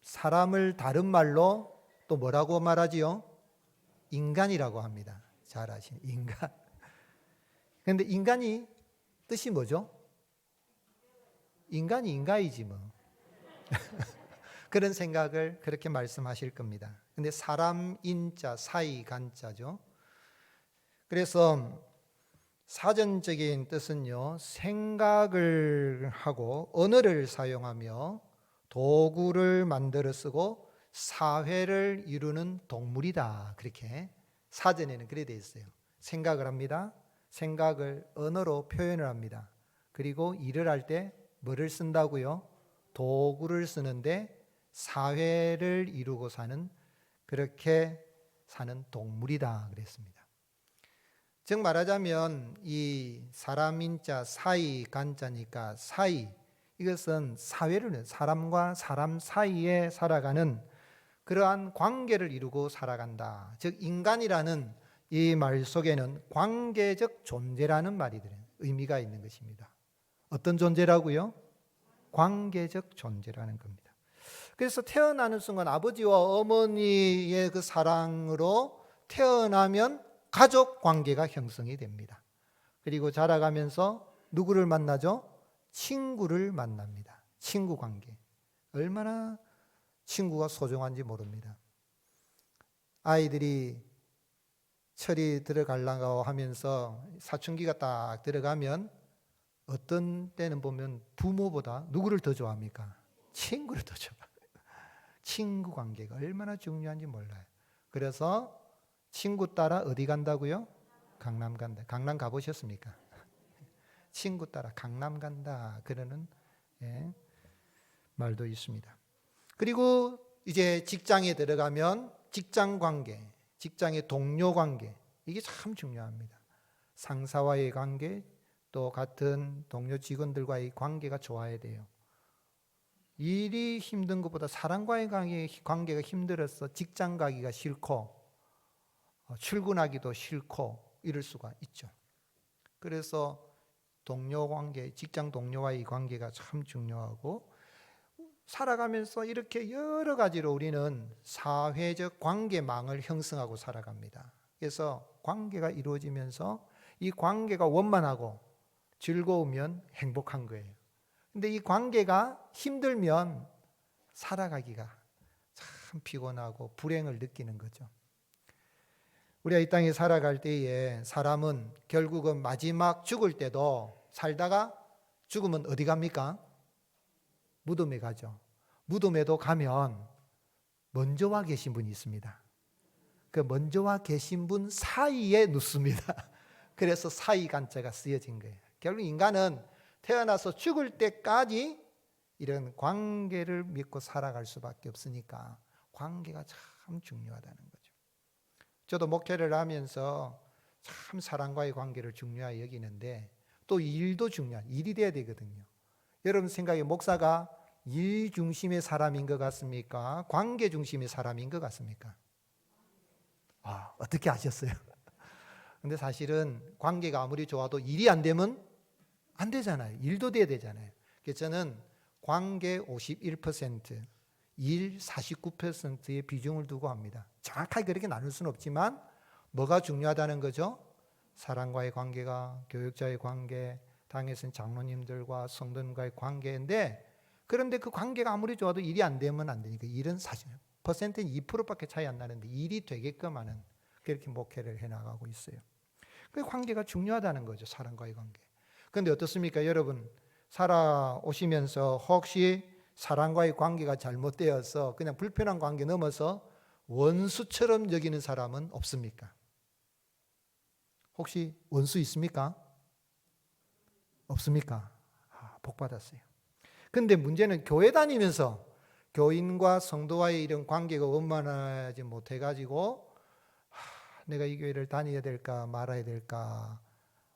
사람을 다른 말로 또 뭐라고 말하지요? 인간이라고 합니다. 잘 아시는 인간. 그런데 인간이 뜻이 뭐죠? 인간이 인간이지 뭐. 그런 생각을 그렇게 말씀하실 겁니다. 근데 사람 인자, 사이 간자죠. 그래서 사전적인 뜻은요, 생각을 하고 언어를 사용하며 도구를 만들어 쓰고 사회를 이루는 동물이다. 그렇게 사전에는 그렇게 되어 있어요. 생각을 합니다. 생각을 언어로 표현을 합니다. 그리고 일을 할 때 뭐를 쓴다고요? 도구를 쓰는데 사회를 이루고 사는, 그렇게 사는 동물이다 그랬습니다. 즉 말하자면 이 사람인자 사이 간자니까 사이, 이것은 사회를, 사람과 사람 사이에 살아가는 그러한 관계를 이루고 살아간다. 즉 인간이라는 이 말 속에는 관계적 존재라는 말이 들어요. 의미가 있는 것입니다. 어떤 존재라고요? 관계적 존재라는 겁니다. 그래서 태어나는 순간 아버지와 어머니의 그 사랑으로 태어나면 가족 관계가 형성이 됩니다. 그리고 자라가면서 누구를 만나죠? 친구를 만납니다. 친구 관계. 얼마나 친구가 소중한지 모릅니다. 아이들이 철이 들어가려고 하면서 사춘기가 딱 들어가면 어떤 때는 보면 부모보다 누구를 더 좋아합니까? 친구를 더 좋아합니다. 친구 관계가 얼마나 중요한지 몰라요. 그래서 친구 따라 어디 간다고요? 강남 간다. 강남 가보셨습니까? 친구 따라 강남 간다. 그러는 말도 있습니다. 그리고 이제 직장에 들어가면 직장 관계, 직장의 동료 관계, 이게 참 중요합니다. 상사와의 관계, 또 같은 동료 직원들과의 관계가 좋아야 돼요. 일이 힘든 것보다 사람과의 관계가 힘들어서 직장 가기가 싫고 출근하기도 싫고 이럴 수가 있죠. 그래서 동료 관계, 직장 동료와의 관계가 참 중요하고, 살아가면서 이렇게 여러 가지로 우리는 사회적 관계망을 형성하고 살아갑니다. 그래서 관계가 이루어지면서 이 관계가 원만하고 즐거우면 행복한 거예요. 근데 이 관계가 힘들면 살아가기가 참 피곤하고 불행을 느끼는 거죠. 우리가 이 땅에 살아갈 때에 사람은 결국은 마지막 죽을 때도 살다가 죽으면 어디 갑니까? 무덤에 가죠. 무덤에도 가면 먼저 와 계신 분이 있습니다. 그 먼저 와 계신 분 사이에 눕습니다. 그래서 사이 간자가 쓰여진 거예요. 결국 인간은 태어나서 죽을 때까지 이런 관계를 믿고 살아갈 수밖에 없으니까 관계가 참 중요하다는 거죠. 저도 목회를 하면서 참 사람과의 관계를 중요하게 여기는데 또 일도 중요한, 일이 돼야 되거든요. 여러분 생각에 목사가 일 중심의 사람인 것 같습니까? 관계 중심의 사람인 것 같습니까? 어떻게 아셨어요? 근데 사실은 관계가 아무리 좋아도 일이 안 되면 안 되잖아요. 일도 돼야 되잖아요. 그래서 저는 관계 51%, 일 49%의 비중을 두고 합니다. 정확하게 그렇게 나눌 수는 없지만 뭐가 중요하다는 거죠? 사람과의 관계가, 교육자의 관계, 당에서는 장로님들과 성도님과의 관계인데, 그런데 그 관계가 아무리 좋아도 일이 안 되면 안 되니까 일은 사실 퍼센트는 2%밖에 차이 안 나는데 일이 되게끔 하는, 그렇게 목회를 해나가고 있어요. 그 관계가 중요하다는 거죠. 사람과의 관계. 그런데 어떻습니까? 여러분 살아오시면서 혹시 사람과의 관계가 잘못되어서 그냥 불편한 관계 넘어서 원수처럼 여기는 사람은 없습니까? 혹시 원수 있습니까? 없습니까? 복 받았어요. 근데 문제는 교회 다니면서 교인과 성도와의 이런 관계가 원만하지 못해가지고 내가 이 교회를 다녀야 될까 말아야 될까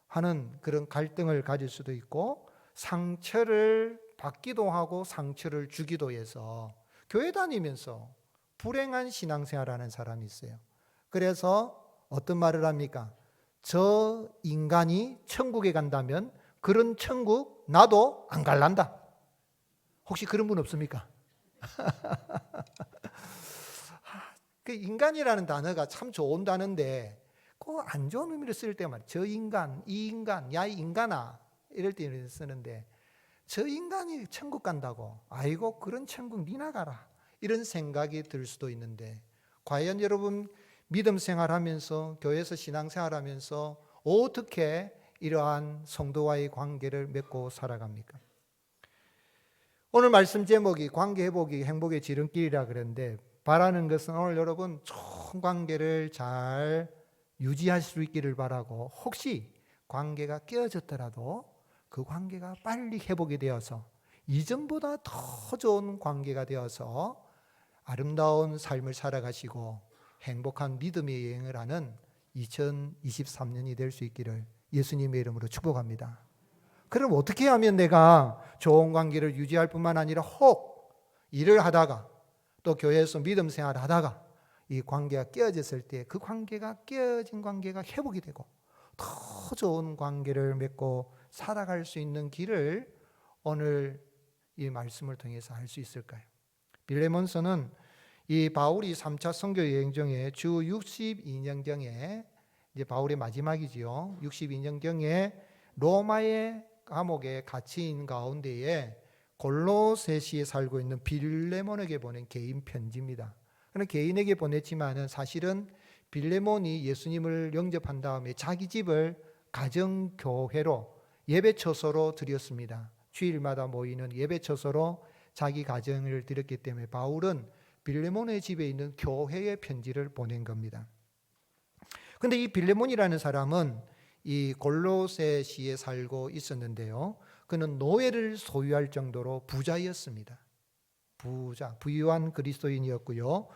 하는 그런 갈등을 가질 수도 있고, 상처를 받기도 하고 상처를 주기도 해서 교회 다니면서 불행한 신앙생활하는 사람이 있어요. 그래서 어떤 말을 합니까? 저 인간이 천국에 간다면 그런 천국 나도 안 갈란다. 혹시 그런 분 없습니까? 그 인간이라는 단어가 참 좋은 단어인데 꼭 안 좋은 의미로 쓸 때만 저 인간, 이 인간, 야 이 인간아 이럴 때 쓰는데 저 인간이 천국 간다고 아이고 그런 천국 니나 가라 이런 생각이 들 수도 있는데 과연 여러분 믿음 생활하면서 교회에서 신앙생활하면서 어떻게 이러한 성도와의 관계를 맺고 살아갑니까? 오늘 말씀 제목이 관계회복이 행복의 지름길이라 그랬는데 바라는 것은 오늘 여러분 좋은 관계를 잘 유지할 수 있기를 바라고 혹시 관계가 깨어졌더라도 그 관계가 빨리 회복이 되어서 이전보다 더 좋은 관계가 되어서 아름다운 삶을 살아가시고 행복한 믿음의 여행을 하는 2023년이 될 수 있기를 예수님의 이름으로 축복합니다. 그럼 어떻게 하면 내가 좋은 관계를 유지할 뿐만 아니라 혹 일을 하다가 또 교회에서 믿음 생활을 하다가 이 관계가 깨어졌을 때 그 관계가 깨어진 관계가 회복이 되고 더 좋은 관계를 맺고 살아갈 수 있는 길을 오늘 이 말씀을 통해서 알 수 있을까요? 빌레몬서는 이 바울이 3차 선교 여행 중에 주 62년경에 이제 바울의 마지막이지요. 62년경에 로마의 감옥에 갇힌 가운데에 골로새시에 살고 있는 빌레몬에게 보낸 개인 편지입니다. 그러나 개인에게 보냈지만은 사실은 빌레몬이 예수님을 영접한 다음에 자기 집을 가정교회로 예배처소로 드렸습니다. 주일마다 모이는 예배처소로 자기 가정을 드렸기 때문에 바울은 빌레몬의 집에 있는 교회에 편지를 보낸 겁니다. 그런데 이 빌레몬이라는 사람은 이 골로새시에 살고 있었는데요. 그는 노예를 소유할 정도로 부자였습니다. 부유한 그리스도인이었고요.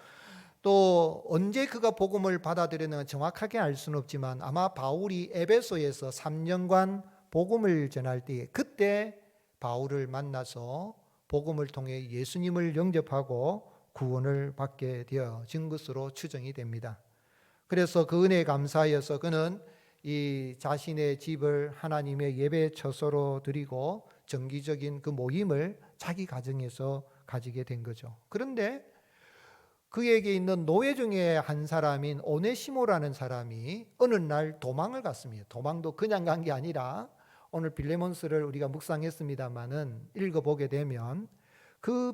또 언제 그가 복음을 받아들였는가 정확하게 알 수는 없지만 아마 바울이 에베소에서 3년간 복음을 전할 때 그때 바울을 만나서 복음을 통해 예수님을 영접하고 구원을 받게 되어진 것으로 추정이 됩니다. 그래서 그 은혜에 감사하여서 그는 이 자신의 집을 하나님의 예배 처소로 드리고 정기적인 그 모임을 자기 가정에서 가지게 된 거죠. 그런데 그에게 있는 노예 중에 한 사람인 오네시모라는 사람이 어느 날 도망을 갔습니다. 도망도 그냥 간 게 아니라 오늘 빌레몬서를 우리가 묵상했습니다마는 읽어보게 되면 그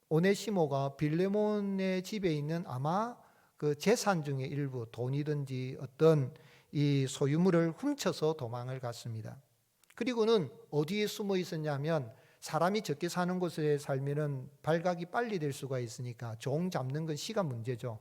오네시모가 빌레몬의 집에 있는 아마 그 재산 중의 일부 돈이든지 어떤 이 소유물을 훔쳐서 도망을 갔습니다. 그리고는 어디에 숨어 있었냐면 사람이 적게 사는 곳에 살면은 발각이 빨리 될 수가 있으니까 종 잡는 건 시간 문제죠.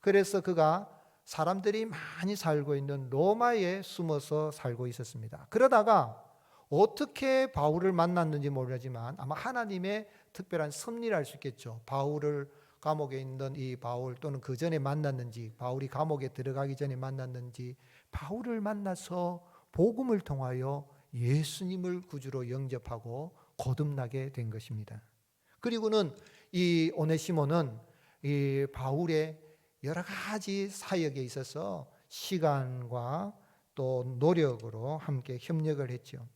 그래서 그가 사람들이 많이 살고 있는 로마에 숨어서 살고 있었습니다. 그러다가 어떻게 바울을 만났는지 모르지만 아마 하나님의 특별한 섭리를 알 수 있겠죠. 바울을 감옥에 있는 이 바울 또는 그 전에 만났는지 바울이 감옥에 들어가기 전에 만났는지 바울을 만나서 복음을 통하여 예수님을 구주로 영접하고 거듭나게 된 것입니다. 그리고는 이 오네시모는 이 바울의 여러 가지 사역에 있어서 시간과 또 노력으로 함께 협력을 했죠.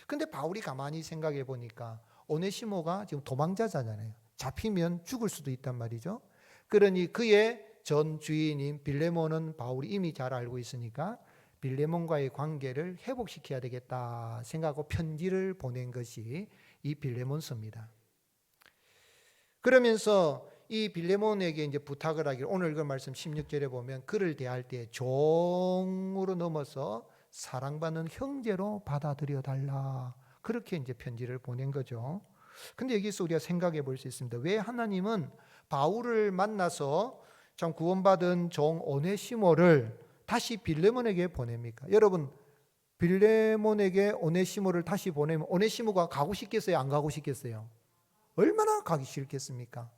근데 바울이 가만히 생각해 보니까 오네시모가 지금 도망자잖아요. 잡히면 죽을 수도 있단 말이죠. 그러니 그의 전 주인인 빌레몬은 바울이 이미 잘 알고 있으니까 빌레몬과의 관계를 회복시켜야 되겠다 생각하고 편지를 보낸 것이 이 빌레몬서입니다. 그러면서 이 빌레몬에게 이제 부탁을 하기를 오늘 그 말씀 16절에 보면 그를 대할 때 종으로 넘어서 사랑받는 형제로 받아들여 달라. 그렇게 이제 편지를 보낸 거죠. 근데 여기서 우리가 생각해 볼 수 있습니다. 왜 하나님은 바울을 만나서 참 구원받은 종 오네시모를 다시 빌레몬에게 보냅니까? 여러분 빌레몬에게 오네시모를 다시 보내면 오네시모가 가고 싶겠어요? 안 가고 싶겠어요? 얼마나 가기 싫겠습니까?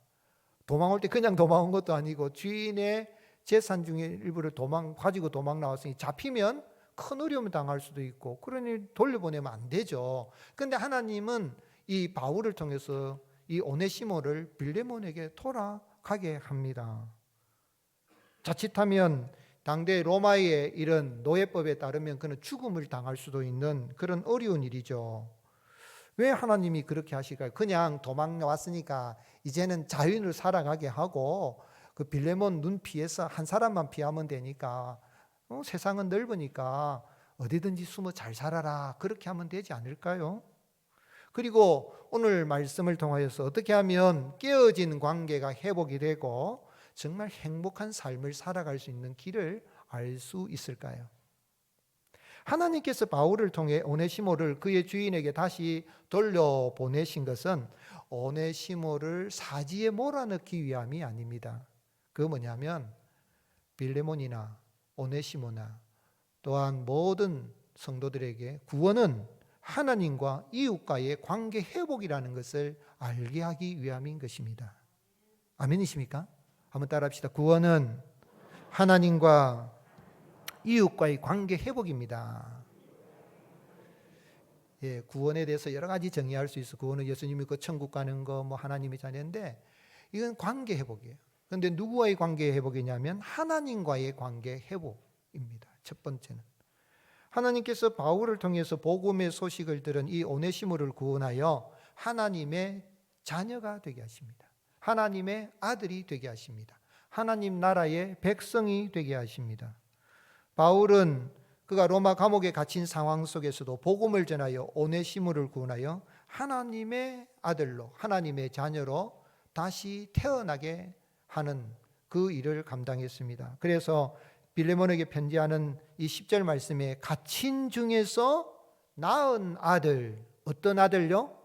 도망올 때 그냥 도망온 것도 아니고 주인의 재산 중에 일부를 가지고 도망 나왔으니 잡히면 큰 어려움을 당할 수도 있고 그러니 돌려보내면 안 되죠. 그런데 하나님은 이 바울을 통해서 이 오네시모를 빌레몬에게 돌아가게 합니다. 자칫하면 당대 로마의 이런 노예법에 따르면 그는 죽음을 당할 수도 있는 그런 어려운 일이죠. 왜 하나님이 그렇게 하실까요? 그냥 도망 왔으니까 이제는 자유인으로 살아가게 하고 그 빌레몬 눈 피해서 한 사람만 피하면 되니까 세상은 넓으니까 어디든지 숨어 잘 살아라 그렇게 하면 되지 않을까요? 그리고 오늘 말씀을 통하여서 어떻게 하면 깨어진 관계가 회복이 되고 정말 행복한 삶을 살아갈 수 있는 길을 알 수 있을까요? 하나님께서 바울을 통해 오네시모를 그의 주인에게 다시 돌려보내신 것은 오네시모를 사지에 몰아넣기 위함이 아닙니다. 그 뭐냐면 빌레몬이나 오네시모나 또한 모든 성도들에게 구원은 하나님과 이웃과의 관계 회복이라는 것을 알게 하기 위함인 것입니다. 아멘이십니까? 한번 따라합시다. 구원은 하나님과 이웃과의 관계 회복입니다. 예, 구원에 대해서 여러 가지 정의할 수 있어. 구원은 예수님이 그 천국 가는 거, 뭐 하나님의 자녀인데 이건 관계 회복이에요. 그런데 누구와의 관계 회복이냐면 하나님과의 관계 회복입니다. 첫 번째는 하나님께서 바울을 통해서 복음의 소식을 들은 이 오네시모를 구원하여 하나님의 자녀가 되게 하십니다. 하나님의 아들이 되게 하십니다. 하나님 나라의 백성이 되게 하십니다. 바울은 그가 로마 감옥에 갇힌 상황 속에서도 복음을 전하여 오네시모를 구원하여 하나님의 아들로, 하나님의 자녀로 다시 태어나게 하는 그 일을 감당했습니다. 그래서 빌레몬에게 편지하는 이 10절 말씀에 갇힌 중에서 낳은 아들, 어떤 아들요?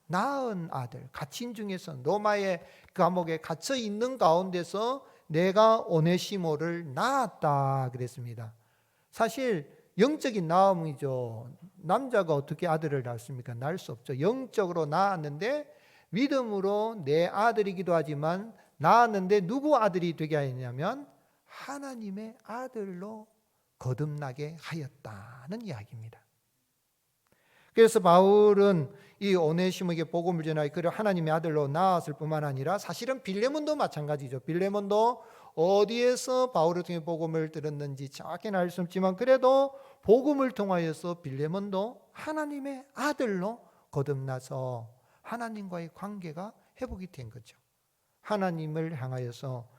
낳은 아들, 갇힌 중에서 로마의 감옥에 갇혀 있는 가운데서 내가 오네시모를 낳았다 그랬습니다. 사실 영적인 낳음이죠. 남자가 어떻게 아들을 낳습니까? 낳을 수 없죠. 영적으로 낳았는데 믿음으로 내 아들이기도 하지만 낳았는데 누구 아들이 되게 하였냐면 하나님의 아들로 거듭나게 하였다는 이야기입니다. 그래서 바울은 이 오네시모에게 복음을 전하여 그를 하나님의 아들로 낳았을 뿐만 아니라 사실은 빌레몬도 마찬가지죠. 빌레몬도 어디에서 바울을 통해 복음을 들었는지 정확히는 알 수 없지만 그래도 복음을 통하여서 빌레몬도 하나님의 아들로 거듭나서 하나님과의 관계가 회복이 된 거죠. 하나님을 향하여서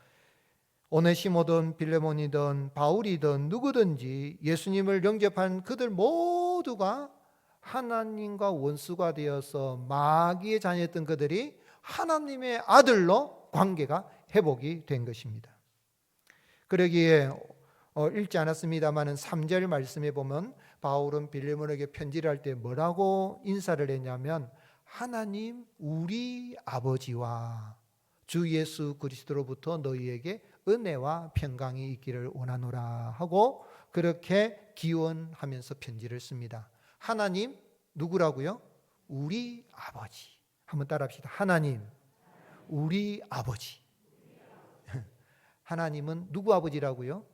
오네시모든 빌레몬이든 바울이든 누구든지 예수님을 영접한 그들 모두가 하나님과 원수가 되어서 마귀의 자녀였던 그들이 하나님의 아들로 관계가 회복이 된 것입니다. 그러기에 읽지 않았습니다마는 3절 말씀에 보면 바울은 빌레몬에게 편지를 할 때 뭐라고 인사를 했냐면 하나님 우리 아버지와 주 예수 그리스도로부터 너희에게 은혜와 평강이 있기를 원하노라 하고 그렇게 기원하면서 편지를 씁니다. 하나님 누구라고요? 우리 아버지. 한번 따라합시다. 하나님 우리 아버지. 하나님은 누구 아버지라고요?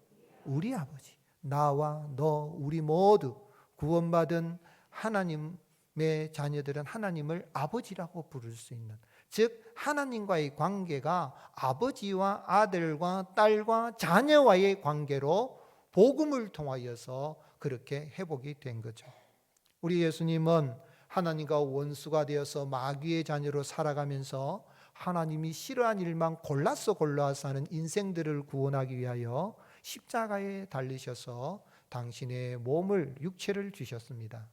우리 아버지. 나와 너 우리 모두 구원받은 하나님의 자녀들은 하나님을 아버지라고 부를 수 있는, 즉 하나님과의 관계가 아버지와 아들과 딸과 자녀와의 관계로 복음을 통하여서 그렇게 회복이 된 거죠. 우리 예수님은 하나님과 원수가 되어서 마귀의 자녀로 살아가면서 하나님이 싫어하는 일만 골라서 하는 인생들을 구원하기 위하여 십자가에 달리셔서 당신의 몸을, 육체를 주셨습니다.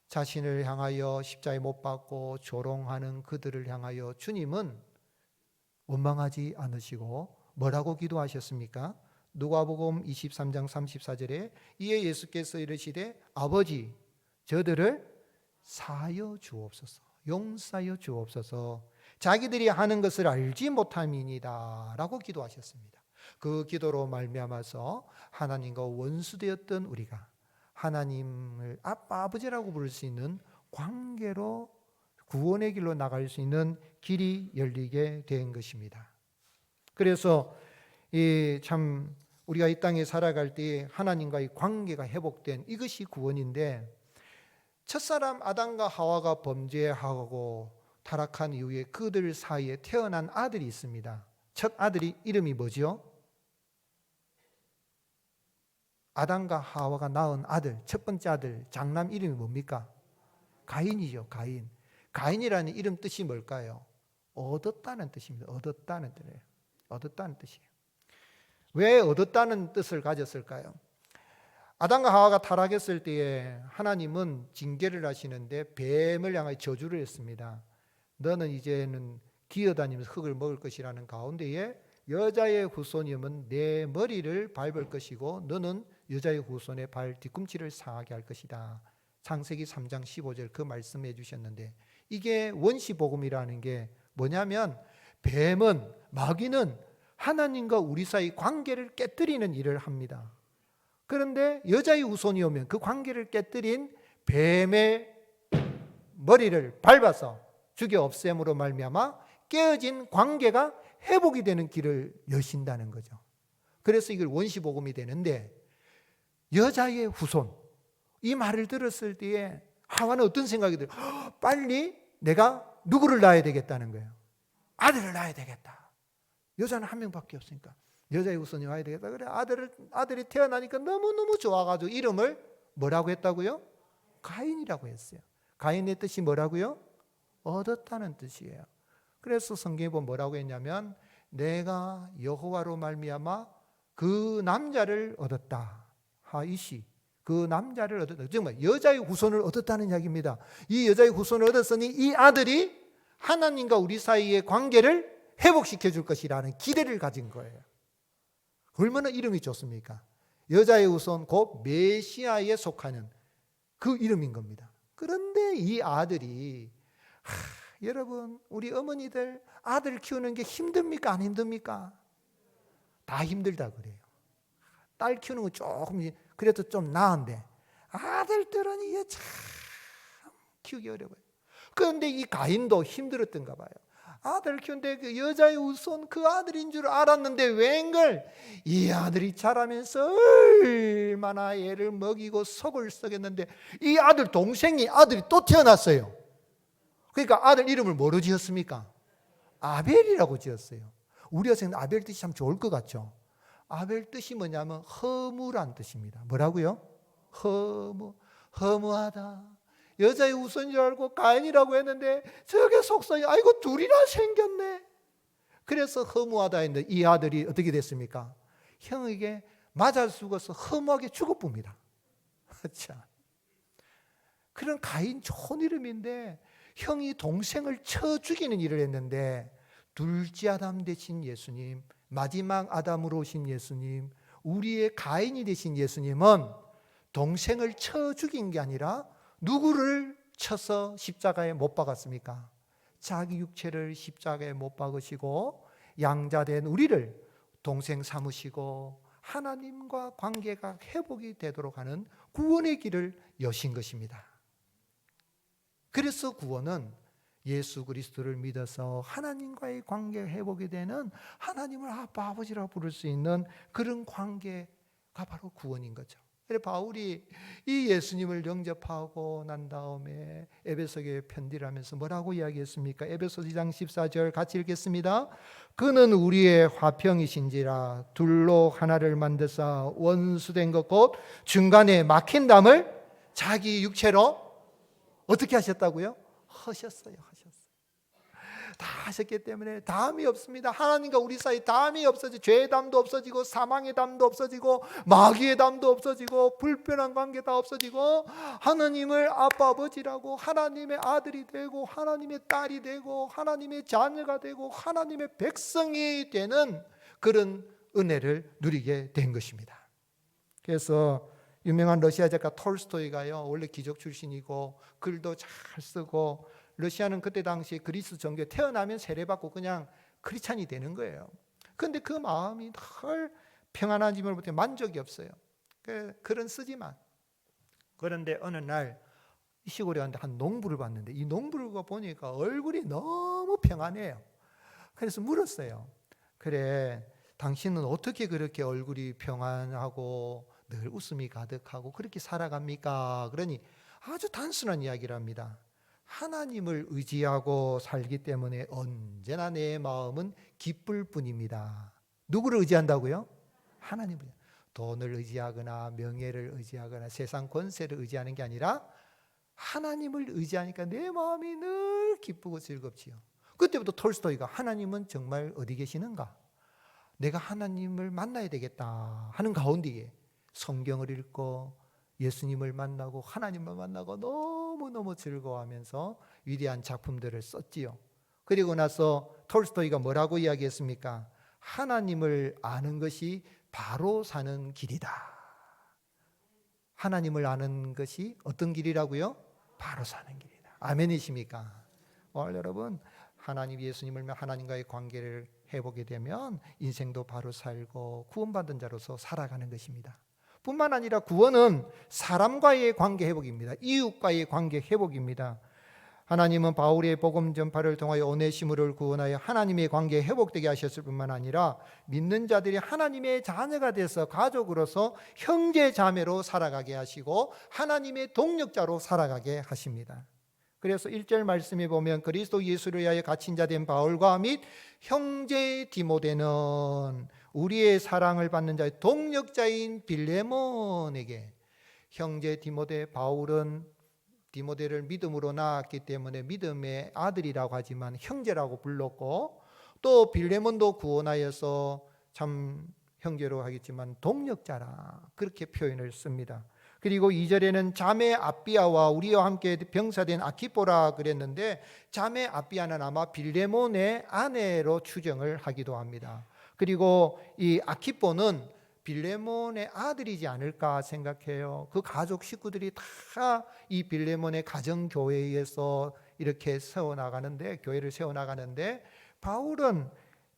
자신을 향하여 십자가에 못 박고 조롱하는 그들을 향하여 주님은 원망하지 않으시고 뭐라고 기도하셨습니까? 누가복음 23장 34절에 이에 예수께서 이르시되 아버지 저들을 사하여 주옵소서, 용서하여 주옵소서, 자기들이 하는 것을 알지 못함이니이다 라고 기도하셨습니다. 그 기도로 말미암아서 하나님과 원수되었던 우리가 하나님을 아빠 아버지라고 부를 수 있는 관계로 구원의 길로 나갈 수 있는 길이 열리게 된 것입니다. 그래서 참 우리가 이 땅에 살아갈 때 하나님과의 관계가 회복된 이것이 구원인데, 첫사람 아담과 하와가 범죄하고 타락한 이후에 그들 사이에 태어난 아들이 있습니다. 첫 아들이 이름이 뭐죠? 아담과 하와가 낳은 아들, 첫 번째 아들 장남 이름이 뭡니까? 가인이죠. 가인. 가인이라는 이름 뜻이 뭘까요? 얻었다는 뜻입니다. 얻었다는 뜻이에요. 얻었다는 뜻이에요. 왜 얻었다는 뜻을 가졌을까요? 아담과 하와가 타락했을 때에 하나님은 징계를 하시는데 뱀을 향하여 저주를 했습니다. 너는 이제는 기어다니면서 흙을 먹을 것이라는 가운데에 여자의 후손이면 내 머리를 밟을 것이고 너는 여자의 후손의 발 뒤꿈치를 상하게 할 것이다. 창세기 3장 15절 그 말씀해 주셨는데, 이게 원시복음이라는 게 뭐냐면 뱀은, 마귀는 하나님과 우리 사이 관계를 깨뜨리는 일을 합니다. 그런데 여자의 후손이 오면 그 관계를 깨뜨린 뱀의 머리를 밟아서 죽여 없앰으로 말미암아 깨어진 관계가 회복이 되는 길을 여신다는 거죠. 그래서 이걸 원시복음이 되는데, 여자의 후손, 이 말을 들었을 때에 하와는 어떤 생각이 들어요? 빨리 내가 누구를 낳아야 되겠다는 거예요. 아들을 낳아야 되겠다. 여자는 한 명밖에 없으니까 여자의 후손이 와야 되겠다. 그래 아들이 태어나니까 너무너무 좋아가지고 이름을 뭐라고 했다고요? 가인이라고 했어요. 가인의 뜻이 뭐라고요? 얻었다는 뜻이에요. 그래서 성경에 보면 뭐라고 했냐면 내가 여호와로 말미암아 그 남자를 얻었다. 하이시, 그 남자를 얻었다. 정말 여자의 후손을 얻었다는 이야기입니다. 이 여자의 후손을 얻었으니 이 아들이 하나님과 우리 사이의 관계를 회복시켜 줄 것이라는 기대를 가진 거예요. 얼마나 이름이 좋습니까? 여자의 후손 곧 메시아에 속하는 그 이름인 겁니다. 그런데 이 아들이 여러분, 우리 어머니들 아들 키우는 게 힘듭니까? 안 힘듭니까? 다 힘들다 그래요. 딸 키우는 거 조금 그래도 좀 나은데 아들들은 이게 참 키우기 어려워요. 그런데 이 가인도 힘들었던가 봐요. 아들 키우는데 그 여자의 후손 그 아들인 줄 알았는데 웬걸 이 아들이 자라면서 얼마나 애를 먹이고 속을 썩였는데 이 아들 동생이 아들이 또 태어났어요. 그러니까 아들 이름을 뭐로 지었습니까? 아벨이라고 지었어요. 우리가 생각하는 아벨 뜻이 참 좋을 것 같죠. 아벨 뜻이 뭐냐면 허무란 뜻입니다. 뭐라고요? 허무하다. 여자의 후손인 줄 알고 가인이라고 했는데 저게 속성이 아이고 둘이나 생겼네. 그래서 허무하다 했는데 이 아들이 어떻게 됐습니까? 형에게 맞아 죽어서 허무하게 죽어봅니다. 자, 그런 가인 좋은 이름인데 형이 동생을 쳐 죽이는 일을 했는데 둘째 아담 되신 예수님, 마지막 아담으로 오신 예수님, 우리의 가인이 되신 예수님은 동생을 쳐 죽인 게 아니라 누구를 쳐서 십자가에 못 박았습니까? 자기 육체를 십자가에 못 박으시고 양자된 우리를 동생 삼으시고 하나님과 관계가 회복이 되도록 하는 구원의 길을 여신 것입니다. 그래서 구원은 예수 그리스도를 믿어서 하나님과의 관계 회복이 되는, 하나님을 아빠 아버지라고 부를 수 있는 그런 관계가 바로 구원인 거죠. 그래서 바울이 이 예수님을 영접하고 난 다음에 에베소교회 편지를 하면서 뭐라고 이야기했습니까? 에베소 2장 14절 같이 읽겠습니다. 그는 우리의 화평이신지라 둘로 하나를 만드사 원수된 것 곧 중간에 막힌 담을 자기 육체로 어떻게 하셨다고요? 하셨어요. 다 하셨기 때문에 담이 없습니다. 하나님과 우리 사이 담이 없어지고 죄의 담도 없어지고 사망의 담도 없어지고 마귀의 담도 없어지고 불편한 관계 다 없어지고 하나님을 아빠 아버지라고 하나님의 아들이 되고 하나님의 딸이 되고 하나님의 자녀가 되고 하나님의 백성이 되는 그런 은혜를 누리게 된 것입니다. 그래서 유명한 러시아 작가 톨스토이가요, 원래 기적 출신이고 글도 잘 쓰고, 러시아는 그때 당시에 그리스 정교에 태어나면 세례받고 그냥 크리스찬이 되는 거예요. 그런데 그 마음이 늘 평안하지를 못해 만족이 없어요. 글은 쓰지만, 그런데 어느 날 시골에 갔는데 한 농부를 봤는데 이 농부를 보니까 얼굴이 너무 평안해요. 그래서 물었어요. 그래, 당신은 어떻게 그렇게 얼굴이 평안하고 늘 웃음이 가득하고 그렇게 살아갑니까? 그러니 아주 단순한 이야기를 합니다. 하나님을 의지하고 살기 때문에 언제나 내 마음은 기쁠 뿐입니다. 누구를 의지한다고요? 하나님을. 돈을 의지하거나 명예를 의지하거나 세상 권세를 의지하는 게 아니라 하나님을 의지하니까 내 마음이 늘 기쁘고 즐겁지요. 그때부터 톨스토이가 하나님은 정말 어디 계시는가? 내가 하나님을 만나야 되겠다 하는 가운데에 성경을 읽고 예수님을 만나고 하나님을 만나고 너무너무 즐거워하면서 위대한 작품들을 썼지요. 그리고 나서 톨스토이가 뭐라고 이야기했습니까? 하나님을 아는 것이 바로 사는 길이다. 하나님을 아는 것이 어떤 길이라고요? 바로 사는 길이다. 아멘이십니까? 여러분, 하나님 예수님을 하나님과의 관계를 해보게 되면 인생도 바로 살고 구원받은 자로서 살아가는 것입니다. 뿐만 아니라 구원은 사람과의 관계 회복입니다. 이웃과의 관계 회복입니다. 하나님은 바울의 복음 전파를 통하여 오네시모를 구원하여 하나님의 관계에 회복되게 하셨을 뿐만 아니라 믿는 자들이 하나님의 자녀가 돼서 가족으로서 형제 자매로 살아가게 하시고 하나님의 동력자로 살아가게 하십니다. 그래서 1절 말씀에 보면 그리스도 예수를 위하여 갇힌 자 된 바울과 및 형제 디모데는 우리의 사랑을 받는 자의 동력자인 빌레몬에게, 형제 디모데, 바울은 디모데를 믿음으로 낳았기 때문에 믿음의 아들이라고 하지만 형제라고 불렀고, 또 빌레몬도 구원하여서 참 형제로 하겠지만 동력자라 그렇게 표현을 씁니다. 그리고 2절에는 자매 아비아와 우리와 함께 병사된 아키포라 그랬는데, 자매 아비아는 아마 빌레몬의 아내로 추정을 하기도 합니다. 그리고 이 아키포는 빌레몬의 아들이지 않을까 생각해요. 그 가족 식구들이 다 이 빌레몬의 가정교회에서 이렇게 세워나가는데, 교회를 세워나가는데 바울은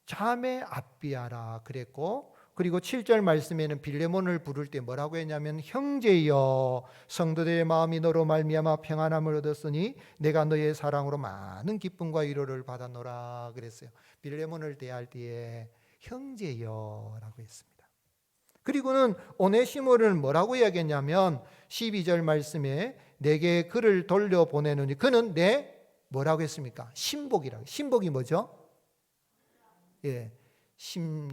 자매 아비아라 그랬고, 그리고 7절 말씀에는 빌레몬을 부를 때 뭐라고 했냐면 형제여 성도들의 마음이 너로 말미암아 평안함을 얻었으니 내가 너의 사랑으로 많은 기쁨과 위로를 받았노라 그랬어요. 빌레몬을 대할 때에 형제여라고 했습니다. 그리고는 오네시모를 뭐라고 이야기했냐면 12절 말씀에 내게 그를 돌려보내느니 그는 내 뭐라고 했습니까? 신복이라고. 신복이 뭐죠? 예,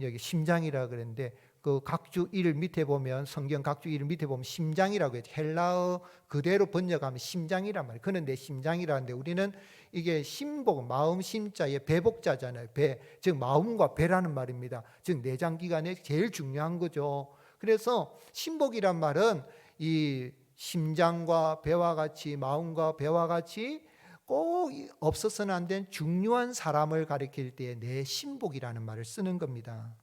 여기 심장이라 그랬는데 그 각주 1 밑에 보면, 성경 각주 1 밑에 보면 심장이라고 했죠. 헬라어 그대로 번역하면 심장이란 말이에요. 그는 내 심장이라는데 우리는 이게 신복, 마음 심자의 배복자잖아요. 배, 즉 마음과 배라는 말입니다. 즉 내장기관에 제일 중요한 거죠. 그래서 신복이란 말은 이 심장과 배와 같이, 마음과 배와 같이 꼭 없어서는 안 된 중요한 사람을 가리킬 때 내 신복이라는 말을 쓰는 겁니다.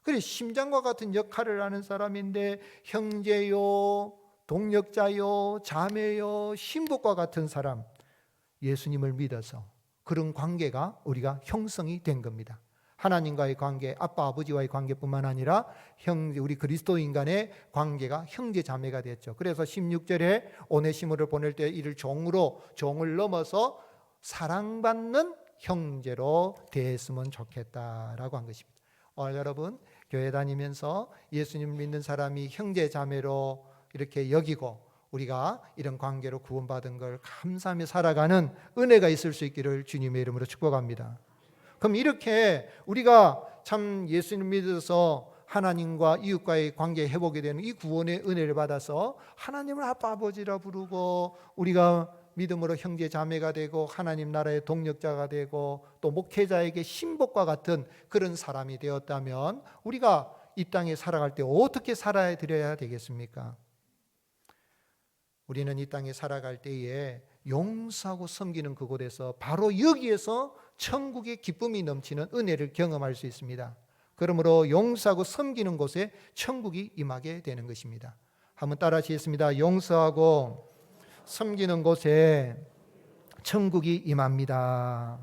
그래서 심장과 같은 역할을 하는 사람인데 형제요, 동력자요, 자매요, 신복과 같은 사람, 예수님을 믿어서 그런 관계가 우리가 형성이 된 겁니다. 하나님과의 관계, 아빠 아버지와의 관계뿐만 아니라 우리 그리스도인 간의 관계가 형제 자매가 됐죠. 그래서 16절에 오네시모를 보낼 때 이를 종을 넘어서 사랑받는 형제로 대했으면 좋겠다라고 한 것입니다. 여러분, 교회 다니면서 예수님 믿는 사람이 형제 자매로 이렇게 여기고 우리가 이런 관계로 구원받은 걸 감사하며 살아가는 은혜가 있을 수 있기를 주님의 이름으로 축복합니다. 그럼 이렇게 우리가 참 예수님 믿어서 하나님과 이웃과의 관계 회복이 되는 이 구원의 은혜를 받아서 하나님을 아빠 아버지라 부르고 우리가 믿음으로 형제 자매가 되고 하나님 나라의 동력자가 되고 또 목회자에게 신복과 같은 그런 사람이 되었다면 우리가 이 땅에 살아갈 때 어떻게 살아야 드려야 되겠습니까? 우리는 이 땅에 살아갈 때에 용서하고 섬기는 그곳에서 바로 여기에서 천국의 기쁨이 넘치는 은혜를 경험할 수 있습니다. 그러므로 용서하고 섬기는 곳에 천국이 임하게 되는 것입니다. 한번 따라 하시겠습니다. 용서하고 섬기는 곳에 천국이 임합니다.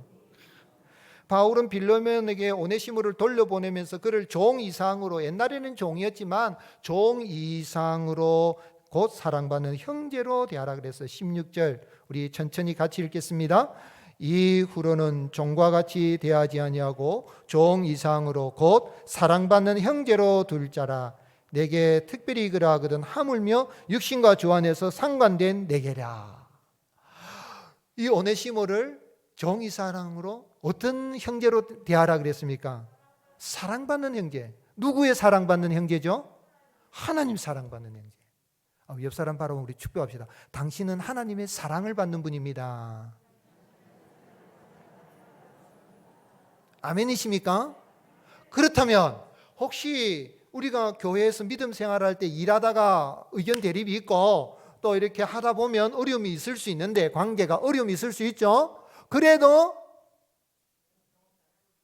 바울은 빌레몬에게 오네시모를 돌려보내면서 그를 종 이상으로, 옛날에는 종이었지만 종 이상으로 곧 사랑받는 형제로 대하라 그래서 16절 우리 천천히 같이 읽겠습니다. 이후로는 종과 같이 대하지 아니하고 종 이상으로 곧 사랑받는 형제로 둘 자라. 내게 특별히 그러하거든 하물며 육신과 주 안에서 상관된 내게라. 이 오네시모를 종 이상으로 어떤 형제로 대하라 그랬습니까? 사랑받는 형제. 누구의 사랑받는 형제죠? 하나님 사랑받는 형제. 옆 사람 바라보면 우리 축복합시다. 당신은 하나님의 사랑을 받는 분입니다. 아멘이십니까? 그렇다면 혹시 우리가 교회에서 믿음 생활할 때 일하다가 의견 대립이 있고 또 이렇게 하다 보면 어려움이 있을 수 있는데, 관계가 어려움이 있을 수 있죠. 그래도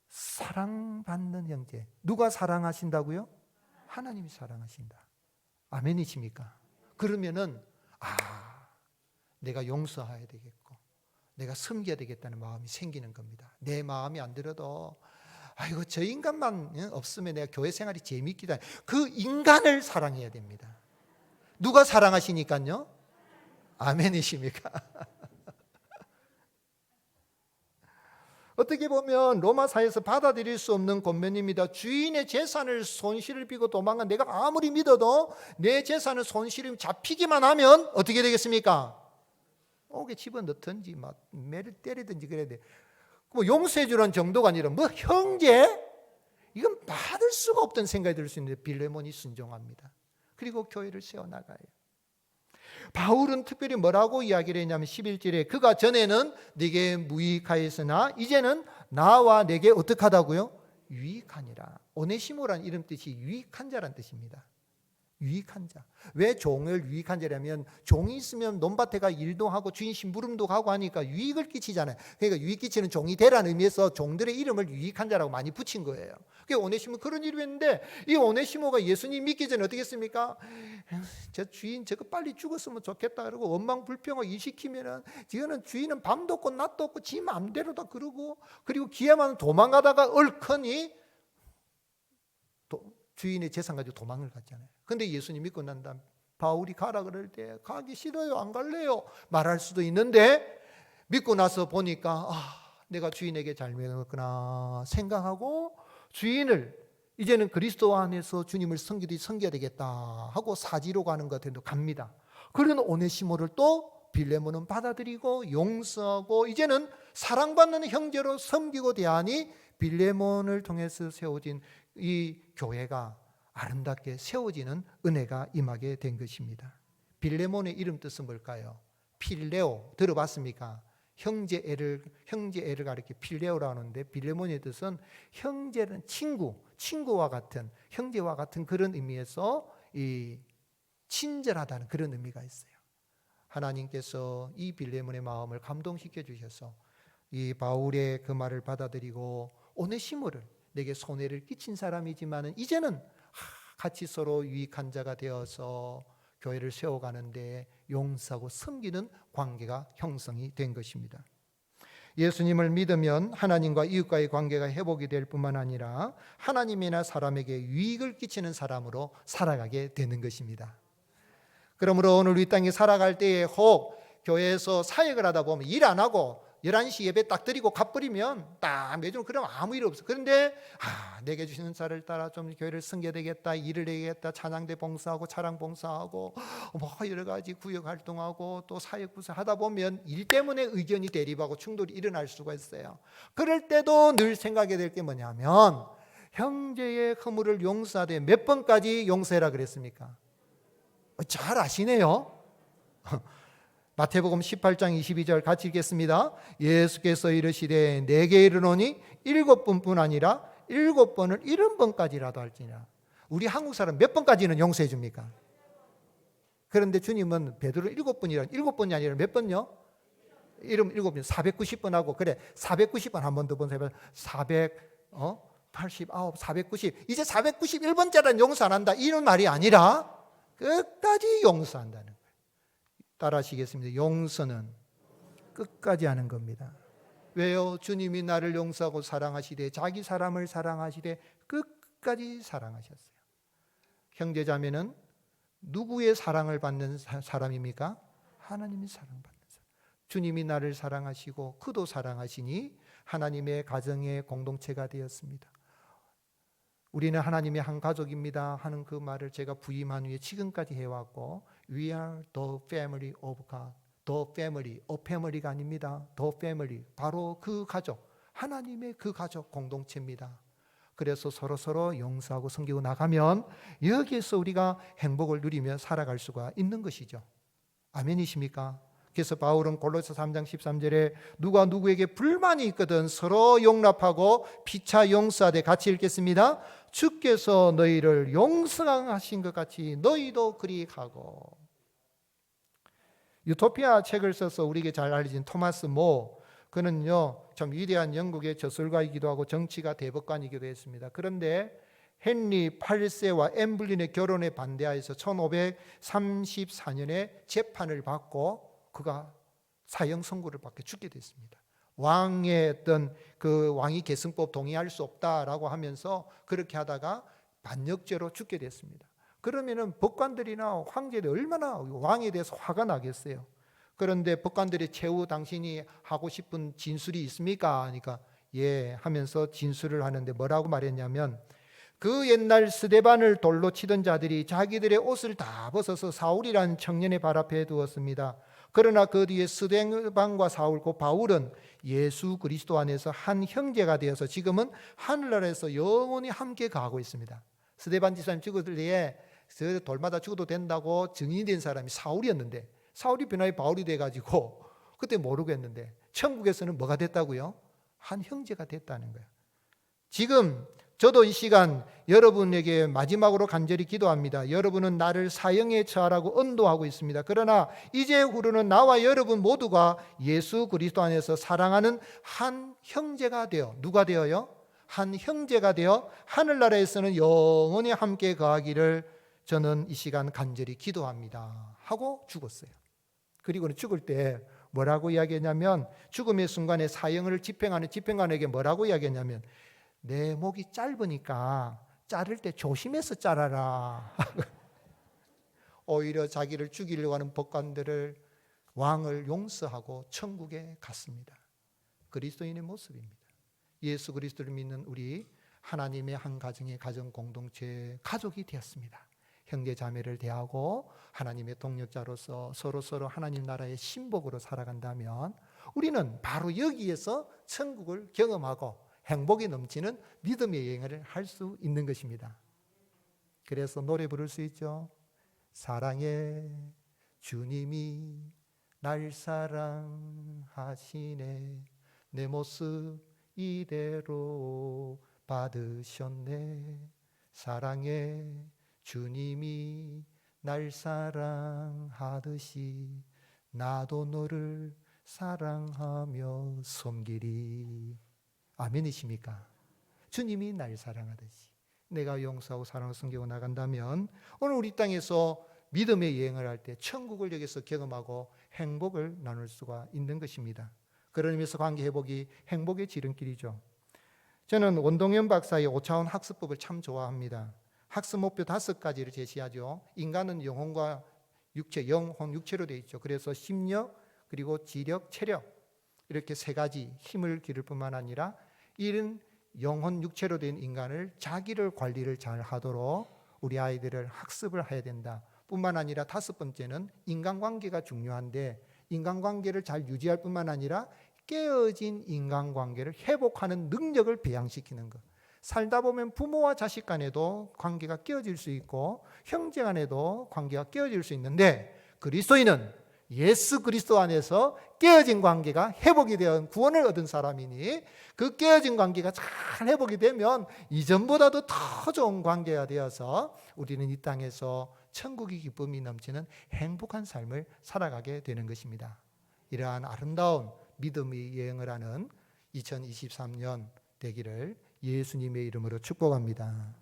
사랑받는 형제, 누가 사랑하신다고요? 하나님이 사랑하신다. 아멘이십니까? 그러면은 내가 용서해야 되겠고 내가 섬겨야 되겠다는 마음이 생기는 겁니다. 내 마음이 안 들어도 아이고 저 인간만 없으면 내가 교회 생활이 재밌기다. 그 인간을 사랑해야 됩니다. 누가 사랑하시니까요? 아멘이십니까? 어떻게 보면 로마사에서 받아들일 수 없는 권면입니다. 주인의 재산을 손실을 비고 도망간, 내가 아무리 믿어도 내 재산을 손실이 잡히기만 하면 어떻게 되겠습니까? 옥에 집어넣든지 막 매를 때리든지 그래야 돼. 뭐 용서해 주라는 정도가 아니라 뭐 형제? 이건 받을 수가 없던 생각이 들 수 있는데 빌레몬이 순종합니다. 그리고 교회를 세워나가요. 바울은 특별히 뭐라고 이야기를 했냐면 11절에 그가 전에는 네게 무익하였으나 이제는 나와 내게 어떻게 하다고요? 유익하니라. 오네시모라는 이름 뜻이 유익한 자란 뜻입니다. 유익한 자. 왜 종을 유익한 자라면 종이 있으면 논밭에 가 일도 하고 주인 심부름도 하고 하니까 유익을 끼치잖아요. 그러니까 유익 끼치는 종이 되라는 의미에서 종들의 이름을 유익한 자라고 많이 붙인 거예요. 그게 오네시모 그런 이름이었는데 이 오네시모가 예수님 믿기 전에 어떻게 했습니까? 저 주인 저거 빨리 죽었으면 좋겠다 그러고 원망불평을 일시키면은 주인은 밤도 없고 낮도 없고 지 마음대로 다 그러고 그리고 기회만 도망가다가 얼커니 주인의 재산 가지고 도망을 갔잖아요. 근데 예수님 믿고 난 다음 바울이 가라 그럴 때 가기 싫어요, 안 갈래요 말할 수도 있는데 믿고 나서 보니까 내가 주인에게 잘못했구나 생각하고 주인을 이제는 그리스도 안에서 주님을 섬겨야 되겠다 하고 사지로 가는 것 같은데 갑니다. 그런 오네시모를 또 빌레몬은 받아들이고 용서하고 이제는 사랑받는 형제로 섬기고 대하니 빌레몬을 통해서 세워진 이 교회가 아름답게 세워지는 은혜가 임하게 된 것입니다. 빌레몬의 이름 뜻은 뭘까요? 필레오 들어봤습니까? 형제애를 가리켜 필레오라고 하는데 빌레몬의 뜻은 형제는 친구와 같은 형제와 같은 그런 의미에서 이 친절하다는 그런 의미가 있어요. 하나님께서 이 빌레몬의 마음을 감동시켜 주셔서 이 바울의 그 말을 받아들이고 오네시모를 내게 손해를 끼친 사람이지만은 이제는 같이 서로 유익한 자가 되어서 교회를 세워가는데 용서하고 섬기는 관계가 형성이 된 것입니다. 예수님을 믿으면 하나님과 이웃과의 관계가 회복이 될 뿐만 아니라 하나님이나 사람에게 유익을 끼치는 사람으로 살아가게 되는 것입니다. 그러므로 오늘 이 땅에 살아갈 때에 혹 교회에서 사역을 하다 보면 일 안 하고 11시 예배 딱 드리고 갓버리면 딱 매주 그러면 아무 일 없어. 그런데 내게 주시는 자를 따라 좀 교회를 섬겨야 되겠다, 일을 해야겠다, 찬양대 봉사하고 차량 봉사하고 뭐 여러 가지 구역 활동하고 또 사역 부서 하다 보면 일 때문에 의견이 대립하고 충돌이 일어날 수가 있어요. 그럴 때도 늘 생각해야 될 게 뭐냐면 형제의 허물을 용서하되 몇 번까지 용서해라 그랬습니까? 잘 아시네요. 마태복음 18장 22절 같이 읽겠습니다. 예수께서 이르시되 내게 이르노니 7번뿐 아니라 7번을 70번까지라도 할지니라. 우리 한국 사람 몇 번까지는 용서해 줍니까? 그런데 주님은 베드로 7번이 아니라 몇 번요? 7번 490번 하고 그래 490번 한 번 더 본 사람 489, 490 이제 491번째는 용서 안 한다 이런 말이 아니라 끝까지 용서한다는 거예요. 따라 하시겠습니다. 용서는 끝까지 하는 겁니다. 왜요? 주님이 나를 용서하고 사랑하시되 자기 사람을 사랑하시되 끝까지 사랑하셨어요. 형제자매는 누구의 사랑을 받는 사람입니까? 하나님의 사랑받는 사람. 주님이 나를 사랑하시고 그도 사랑하시니 하나님의 가정의 공동체가 되었습니다. 우리는 하나님의 한 가족입니다 하는 그 말을 제가 부임한 후에 지금까지 해왔고 We are the family of God. The family, a family가 아닙니다. The family, 바로 그 가족, 하나님의 그 가족 공동체입니다. 그래서 서로 용서하고 섬기고 나가면 여기에서 우리가 행복을 누리며 살아갈 수가 있는 것이죠. 아멘이십니까? 그래서 바울은 골로새 3장 13절에 누가 누구에게 불만이 있거든 서로 용납하고 피차 용서하되, 같이 읽겠습니다. 주께서 너희를 용서하신 것 같이 너희도 그리 하고. 유토피아 책을 써서 우리에게 잘 알려진 토마스 모, 그는요 참 위대한 영국의 저술가이기도 하고 정치가 대법관이기도 했습니다. 그런데 헨리 8세와 엠블린의 결혼에 반대하여서 1534년에 재판을 받고 그가 사형 선고를 받게 죽게 됐습니다. 왕의 어떤 그 왕위 계승법 동의할 수 없다라고 하면서 그렇게 하다가 반역죄로 죽게 됐습니다. 그러면은 법관들이나 황제들이 얼마나 왕에 대해서 화가 나겠어요. 그런데 법관들이 최후 당신이 하고 싶은 진술이 있습니까? 하니까 예 하면서 진술을 하는데 뭐라고 말했냐면, 그 옛날 스데반을 돌로 치던 자들이 자기들의 옷을 다 벗어서 사울이라는 청년의 발 앞에 두었습니다. 그러나 그 뒤에 스데반과 사울 곧 바울은 예수 그리스도 안에서 한 형제가 되어서 지금은 하늘나라에서 영원히 함께 가고 있습니다. 스데반 지사님 죽을 때에 돌마다 죽어도 된다고 증인이 된 사람이 사울이었는데, 사울이 변화의 바울이 돼가지고 그때 모르겠는데 천국에서는 뭐가 됐다고요? 한 형제가 됐다는 거예요. 지금 저도 이 시간 여러분에게 마지막으로 간절히 기도합니다. 여러분은 나를 사형에 처하라고 언도하고 있습니다. 그러나 이제 후로는 나와 여러분 모두가 예수 그리스도 안에서 사랑하는 한 형제가 되어, 누가 되어요? 한 형제가 되어 하늘나라에서는 영원히 함께 거하기를 저는 이 시간 간절히 기도합니다 하고 죽었어요. 그리고는 죽을 때 뭐라고 이야기했냐면, 죽음의 순간에 사형을 집행하는 집행관에게 뭐라고 이야기했냐면, 내 목이 짧으니까 자를 때 조심해서 자라라. 오히려 자기를 죽이려고 하는 법관들을, 왕을 용서하고 천국에 갔습니다. 그리스도인의 모습입니다. 예수 그리스도를 믿는 우리 하나님의 한 가정의 가정 공동체 가족이 되었습니다. 형제 자매를 대하고 하나님의 동역자로서 서로 하나님 나라의 신복으로 살아간다면 우리는 바로 여기에서 천국을 경험하고 행복이 넘치는 믿음의 여행을 할 수 있는 것입니다. 그래서 노래 부를 수 있죠. 사랑해 주님이 날 사랑하시네, 내 모습 이대로 받으셨네. 사랑해 주님이 날 사랑하듯이 나도 너를 사랑하며 섬기리. 아멘이십니까? 주님이 날 사랑하듯이 내가 용서하고 사랑하고 섬기고 나간다면 오늘 우리 땅에서 믿음의 여행을 할 때 천국을 여기서 경험하고 행복을 나눌 수가 있는 것입니다. 그런 의미에서 관계회복이 행복의 지름길이죠. 저는 원동현 박사의 5차원 학습법을 참 좋아합니다. 학습 목표 5가지를 제시하죠. 인간은 영혼과 육체, 영혼, 육체로 되어 있죠. 그래서 심력, 그리고 지력, 체력, 이렇게 3가지 힘을 기를 뿐만 아니라 이런 영혼, 육체로 된 인간을 자기를 관리를 잘 하도록 우리 아이들을 학습을 해야 된다. 뿐만 아니라 5번째는 인간관계가 중요한데 인간관계를 잘 유지할 뿐만 아니라 깨어진 인간관계를 회복하는 능력을 배양시키는 것. 살다 보면 부모와 자식 간에도 관계가 깨어질 수 있고 형제 간에도 관계가 깨어질 수 있는데 그리스도인은 예수 그리스도 안에서 깨어진 관계가 회복이 되어 구원을 얻은 사람이니 그 깨어진 관계가 잘 회복이 되면 이전보다도 더 좋은 관계가 되어서 우리는 이 땅에서 천국의 기쁨이 넘치는 행복한 삶을 살아가게 되는 것입니다. 이러한 아름다운 믿음의 여행을 하는 2023년 되기를 예수님의 이름으로 축복합니다.